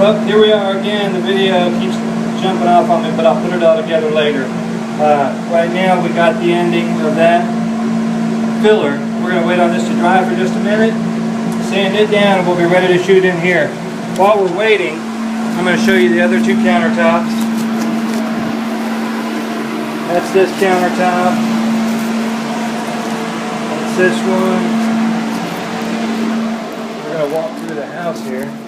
Well, here we are again. The video keeps jumping off on me, but I'll put it all together later. Right now we got the ending of that filler. We're going to wait on this to dry for just a minute, sand it down, and we'll be ready to shoot in here. While we're waiting, I'm going to show you the other two countertops. That's this countertop. That's this one. We're going to walk through the house here.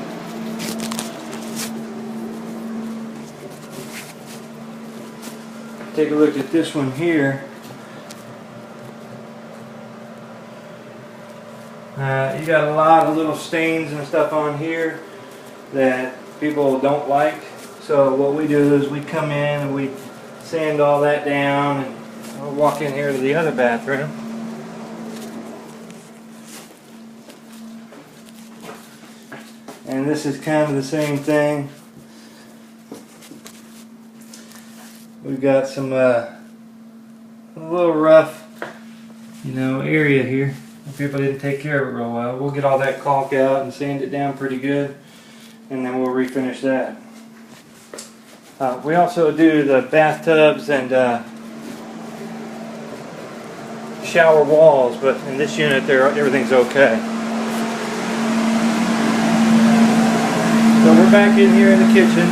Take a look at this one here. You got a lot of little stains and stuff on here that people don't like. So what we do is we come in and we sand all that down, and we'll walk in here to the other bathroom. And this is kind of the same thing. We've got some a little rough, area here. People didn't take care of it real well. We'll get all that caulk out and sand it down pretty good, and then we'll refinish that. We also do the bathtubs and shower walls, but in this unit everything's okay. So we're back in here in the kitchen.